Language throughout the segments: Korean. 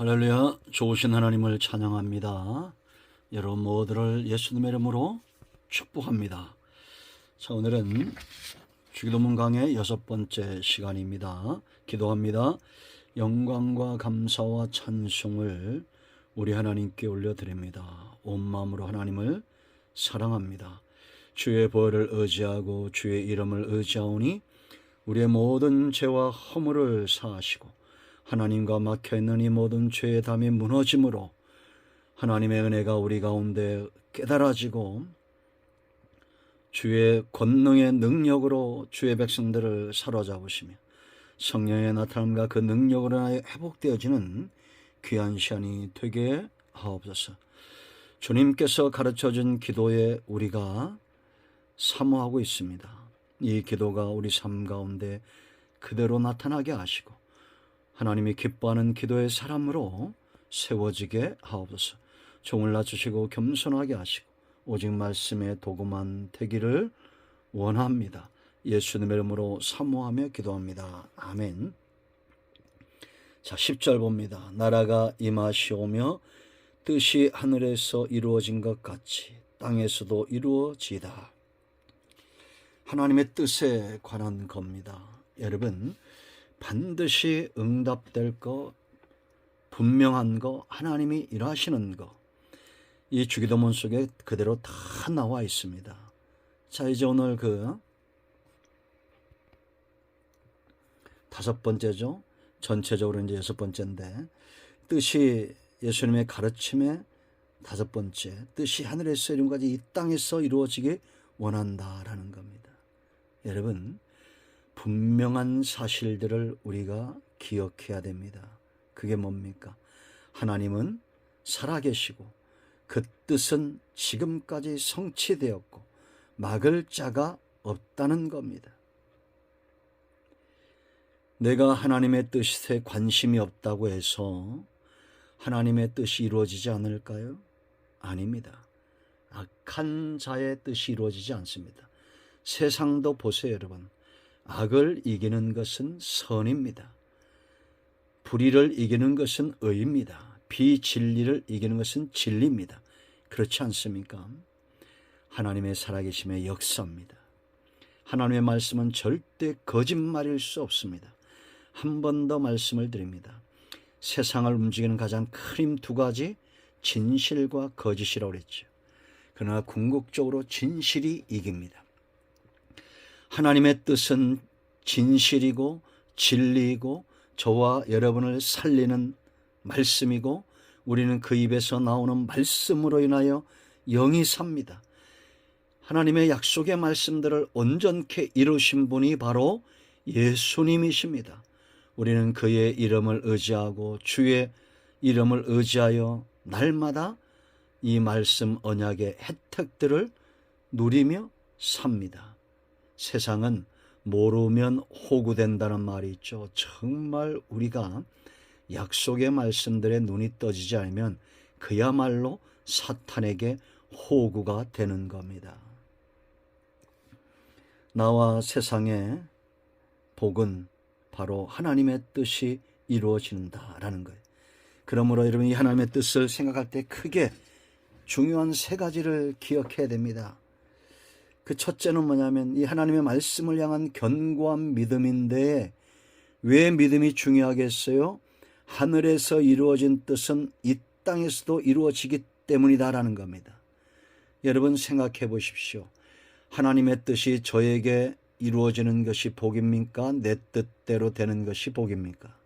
할렐루야. 좋으신 하나님을 찬양합니다. 여러분 모두를 예수님의 이름으로 축복합니다. 자, 오늘은 주기도문 강의 6번째 시간입니다. 기도합니다. 영광과 감사와 찬송을 우리 하나님께 올려드립니다. 온 마음으로 하나님을 사랑합니다. 주의 보혈을 의지하고 주의 이름을 의지하오니 우리의 모든 죄와 허물을 사하시고 하나님과 막혀있는 이 모든 죄의 담이 무너짐으로 하나님의 은혜가 우리 가운데 깨달아지고 주의 권능의 능력으로 주의 백성들을 사로잡으시며 성령의 나타남과 그 능력으로 인하여 회복되어지는 귀한 시간이 되게 하옵소서. 주님께서 가르쳐준 기도에 우리가 사모하고 있습니다. 이 기도가 우리 삶 가운데 그대로 나타나게 하시고 하나님이 기뻐하는 기도의 사람으로 세워지게 하옵소서. 종을 낮추시고 겸손하게 하시고 오직 말씀의 도구만 되기를 원합니다. 예수님의 이름으로 사모하며 기도합니다. 아멘. 자, 10절 봅니다. 나라가 임하시오며 뜻이 하늘에서 이루어진 것 같이 땅에서도 이루어지다. 하나님의 뜻에 관한 겁니다. 여러분, 반드시 응답될 거, 분명한 거, 하나님이 일하시는 거, 이 주기도문 속에 그대로 다 나와 있습니다. 자, 이제 오늘 그 5번째죠. 전체적으로 이제 6번째인데, 뜻이 예수님의 가르침의 5번째, 뜻이 하늘에서 이룬까지 이 땅에서 이루어지기 원한다라는 겁니다. 여러분, 분명한 사실들을 우리가 기억해야 됩니다. 그게 뭡니까? 하나님은 살아계시고 그 뜻은 지금까지 성취되었고 막을 자가 없다는 겁니다. 내가 하나님의 뜻에 관심이 없다고 해서 하나님의 뜻이 이루어지지 않을까요? 아닙니다. 악한 자의 뜻이 이루어지지 않습니다. 세상도 보세요, 여러분. 악을 이기는 것은 선입니다. 불의를 이기는 것은 의입니다. 비진리를 이기는 것은 진리입니다. 그렇지 않습니까? 하나님의 살아계심의 역사입니다. 하나님의 말씀은 절대 거짓말일 수 없습니다. 한 번 더 말씀을 드립니다. 세상을 움직이는 가장 큰 힘 2가지, 진실과 거짓이라고 그랬죠. 그러나 궁극적으로 진실이 이깁니다. 하나님의 뜻은 진실이고 진리이고 저와 여러분을 살리는 말씀이고 우리는 그 입에서 나오는 말씀으로 인하여 영이 삽니다. 하나님의 약속의 말씀들을 온전케 이루신 분이 바로 예수님이십니다. 우리는 그의 이름을 의지하고 주의 이름을 의지하여 날마다 이 말씀 언약의 혜택들을 누리며 삽니다. 세상은 모르면 호구된다는 말이 있죠. 정말 우리가 약속의 말씀들에 눈이 떠지지 않으면 그야말로 사탄에게 호구가 되는 겁니다. 나와 세상의 복은 바로 하나님의 뜻이 이루어진다라는 거예요. 그러므로 여러분이 하나님의 뜻을 생각할 때 크게 중요한 3가지를 기억해야 됩니다. 그 첫째는 뭐냐면 이 하나님의 말씀을 향한 견고한 믿음인데, 왜 믿음이 중요하겠어요? 하늘에서 이루어진 뜻은 이 땅에서도 이루어지기 때문이다라는 겁니다. 여러분 생각해 보십시오. 하나님의 뜻이 저에게 이루어지는 것이 복입니까? 내 뜻대로 되는 것이 복입니까?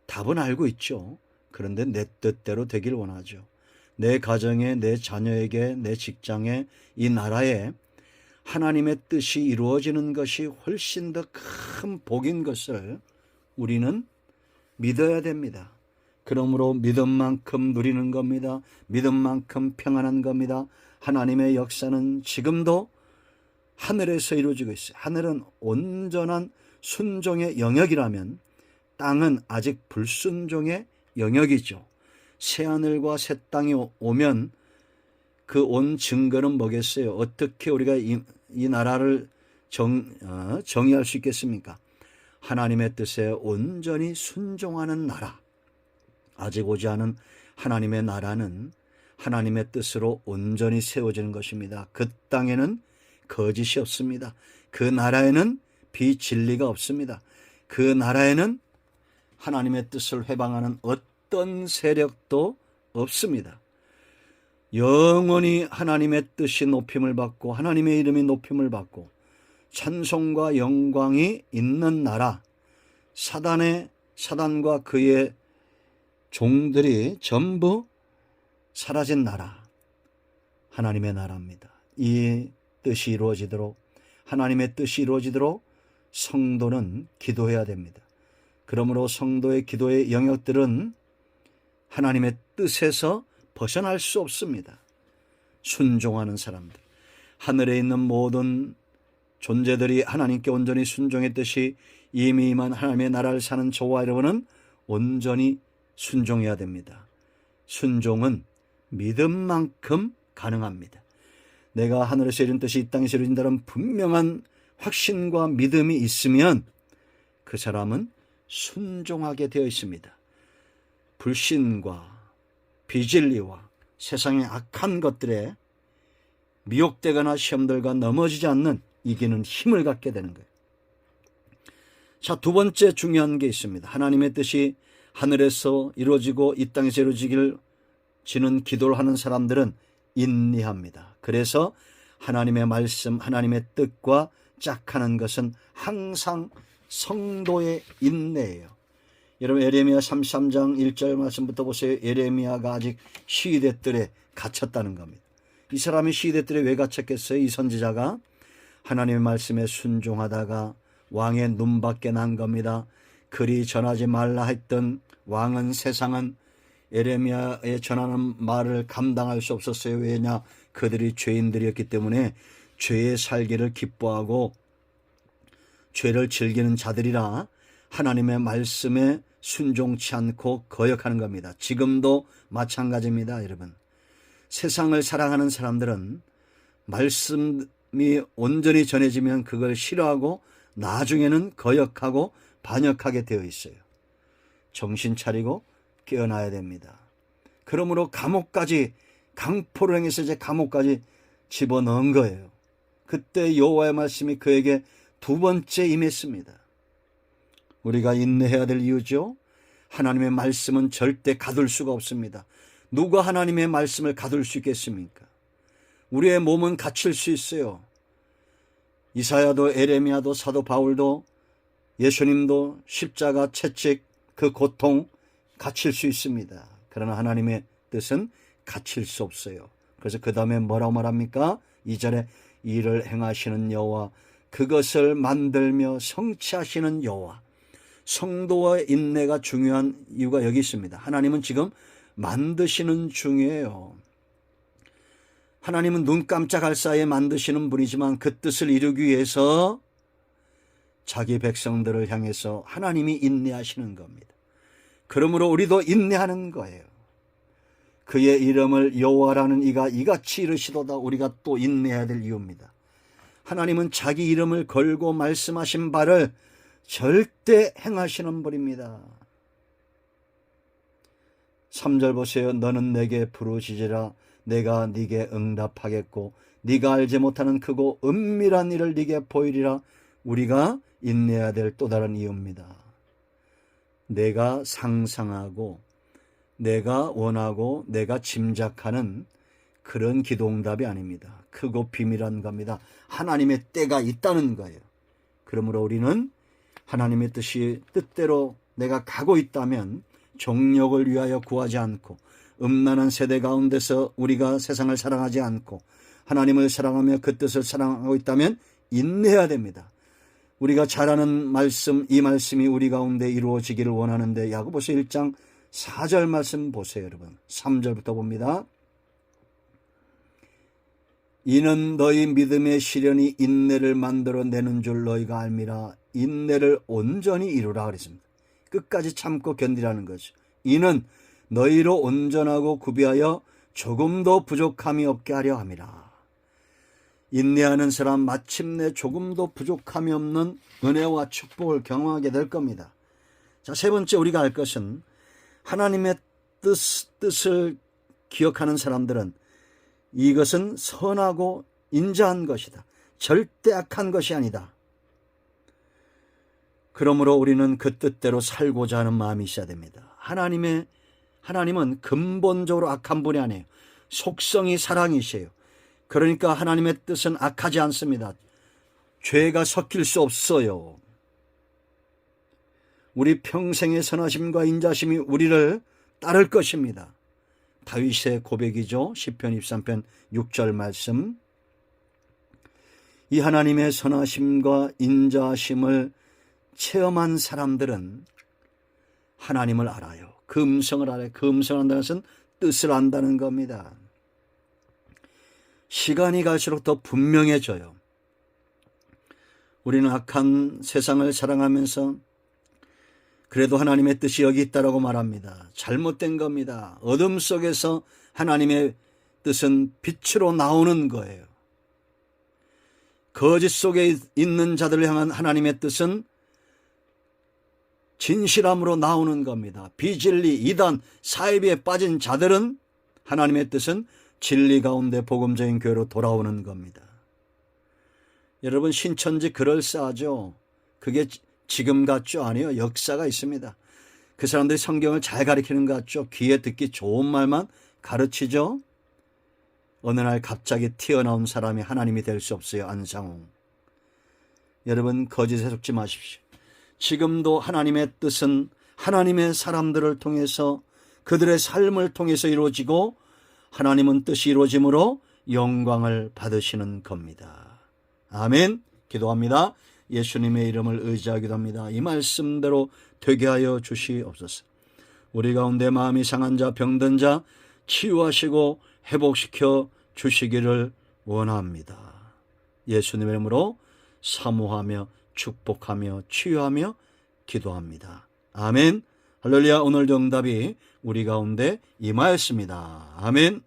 답은 알고 있죠. 그런데 내 뜻대로 되길 원하죠. 내 가정에, 내 자녀에게, 내 직장에, 이 나라에 하나님의 뜻이 이루어지는 것이 훨씬 더 큰 복인 것을 우리는 믿어야 됩니다. 그러므로 믿음만큼 누리는 겁니다. 믿음만큼 평안한 겁니다. 하나님의 역사는 지금도 하늘에서 이루어지고 있어요. 하늘은 온전한 순종의 영역이라면 땅은 아직 불순종의 영역이죠. 새하늘과 새 땅이 오면 그 온 증거는 뭐겠어요? 어떻게 우리가 이 나라를 정의할 수 있겠습니까? 하나님의 뜻에 온전히 순종하는 나라, 아직 오지 않은 하나님의 나라는 하나님의 뜻으로 온전히 세워지는 것입니다. 그 땅에는 거짓이 없습니다. 그 나라에는 비진리가 없습니다. 그 나라에는 하나님의 뜻을 회방하는 어떤 세력도 없습니다. 영원히 하나님의 뜻이 높임을 받고 하나님의 이름이 높임을 받고 찬송과 영광이 있는 나라, 사단과 그의 종들이 전부 사라진 나라, 하나님의 나라입니다. 이 뜻이 이루어지도록, 하나님의 뜻이 이루어지도록 성도는 기도해야 됩니다. 그러므로 성도의 기도의 영역들은 하나님의 뜻에서 벗어날 수 없습니다. 순종하는 사람들, 하늘에 있는 모든 존재들이 하나님께 온전히 순종했듯이 이미 임한 하나님의 나라를 사는 저와 여러분은 온전히 순종해야 됩니다. 순종은 믿음만큼 가능합니다. 내가 하늘에서 이룬 뜻이 이 땅에서 이루어진다는 분명한 확신과 믿음이 있으면 그 사람은 순종하게 되어 있습니다. 불신과 비진리와 세상의 악한 것들에 미혹되거나 시험들과 넘어지지 않는 이기는 힘을 갖게 되는 거예요. 자, 두 번째 중요한 게 있습니다. 하나님의 뜻이 하늘에서 이루어지고 이 땅에서 이루어지기를 지는 기도를 하는 사람들은 인내합니다. 그래서 하나님의 말씀, 하나님의 뜻과 짝하는 것은 항상 성도의 인내예요. 여러분, 예레미야 33장 1절 말씀부터 보세요. 예레미야가 아직 시대들에 갇혔다는 겁니다. 이 사람이 시대들에 왜 갇혔겠어요? 이 선지자가 하나님의 말씀에 순종하다가 왕의 눈밖에 난 겁니다. 그리 전하지 말라 했던 왕은, 세상은 예레미야에 전하는 말을 감당할 수 없었어요. 왜냐? 그들이 죄인들이었기 때문에 죄의 살기를 기뻐하고 죄를 즐기는 자들이라 하나님의 말씀에 순종치 않고 거역하는 겁니다. 지금도 마찬가지입니다, 여러분. 세상을 사랑하는 사람들은 말씀이 온전히 전해지면 그걸 싫어하고 나중에는 거역하고 반역하게 되어 있어요. 정신 차리고 깨어나야 됩니다. 그러므로 감옥까지, 강포를 행해서 이제 감옥까지 집어넣은 거예요. 그때 여호와의 말씀이 그에게 두 번째 임했습니다. 우리가 인내해야 될 이유죠. 하나님의 말씀은 절대 가둘 수가 없습니다. 누가 하나님의 말씀을 가둘 수 있겠습니까? 우리의 몸은 갇힐 수 있어요. 이사야도, 에레미야도, 사도 바울도, 예수님도 십자가 채찍, 그 고통 갇힐 수 있습니다. 그러나 하나님의 뜻은 갇힐 수 없어요. 그래서 그 다음에 뭐라고 말합니까? 2절에 이를 행하시는 여호와, 그것을 만들며 성취하시는 여호와. 성도와 인내가 중요한 이유가 여기 있습니다. 하나님은 지금 만드시는 중이에요. 하나님은 눈 깜짝할 사이에 만드시는 분이지만 그 뜻을 이루기 위해서 자기 백성들을 향해서 하나님이 인내하시는 겁니다. 그러므로 우리도 인내하는 거예요. 그의 이름을 여호와라는 이가 이같이 이르시도다. 우리가 또 인내해야 될 이유입니다. 하나님은 자기 이름을 걸고 말씀하신 바를 절대 행하시는 분입니다. 3절 보세요. 너는 내게 부르짖으라. 내가 네게 응답하겠고 네가 알지 못하는 크고 은밀한 일을 네게 보이리라. 우리가 인내해야 될 또 다른 이유입니다. 내가 상상하고 내가 원하고 내가 짐작하는 그런 기도응답이 아닙니다. 크고 비밀한 겁니다. 하나님의 때가 있다는 거예요. 그러므로 우리는 하나님의 뜻대로 내가 가고 있다면 정욕을 위하여 구하지 않고 음란한 세대 가운데서 우리가 세상을 사랑하지 않고 하나님을 사랑하며 그 뜻을 사랑하고 있다면 인내해야 됩니다. 우리가 잘 아는 말씀, 이 말씀이 우리 가운데 이루어지기를 원하는데 야고보서 1장 4절 말씀 보세요, 여러분. 3절부터 봅니다. 이는 너희 믿음의 시련이 인내를 만들어내는 줄 너희가 알미라. 인내를 온전히 이루라 그랬습니다. 끝까지 참고 견디라는 거죠. 이는 너희로 온전하고 구비하여 조금도 부족함이 없게 하려 함이라. 인내하는 사람 마침내 조금도 부족함이 없는 은혜와 축복을 경험하게 될 겁니다. 자, 세 번째 우리가 알 것은 하나님의 뜻을 기억하는 사람들은 이것은 선하고 인자한 것이다. 절대 악한 것이 아니다. 그러므로 우리는 그 뜻대로 살고자 하는 마음이 있어야 됩니다. 하나님은 근본적으로 악한 분이 아니에요. 속성이 사랑이시에요. 그러니까 하나님의 뜻은 악하지 않습니다. 죄가 섞일 수 없어요. 우리 평생의 선하심과 인자심이 우리를 따를 것입니다. 다윗의 고백이죠. 시편 23편 6절 말씀. 이 하나님의 선하심과 인자심을 체험한 사람들은 하나님을 알아요. 그 음성을 알아요. 그 음성을 안다는 것은 뜻을 안다는 겁니다. 시간이 갈수록 더 분명해져요. 우리는 악한 세상을 사랑하면서 그래도 하나님의 뜻이 여기 있다라고 말합니다. 잘못된 겁니다. 어둠 속에서 하나님의 뜻은 빛으로 나오는 거예요. 거짓 속에 있는 자들을 향한 하나님의 뜻은 진실함으로 나오는 겁니다. 비진리, 이단, 사이비에 빠진 자들은 하나님의 뜻은 진리 가운데 복음적인 교회로 돌아오는 겁니다. 여러분, 신천지 그럴싸하죠? 그게 지금 같죠? 아니요. 역사가 있습니다. 그 사람들이 성경을 잘 가르치는 것 같죠? 귀에 듣기 좋은 말만 가르치죠? 어느 날 갑자기 튀어나온 사람이 하나님이 될 수 없어요. 안상홍. 여러분, 거짓에 속지 마십시오. 지금도 하나님의 뜻은 하나님의 사람들을 통해서 그들의 삶을 통해서 이루어지고 하나님은 뜻이 이루어짐으로 영광을 받으시는 겁니다. 아멘. 기도합니다. 예수님의 이름을 의지하기도 합니다. 이 말씀대로 되게 하여 주시옵소서. 우리 가운데 마음이 상한 자, 병든 자 치유하시고 회복시켜 주시기를 원합니다. 예수님의 이름으로 사모하며 축복하며 치유하며 기도합니다. 아멘. 할렐루야. 오늘도 응답이 우리 가운데 임하였습니다. 아멘.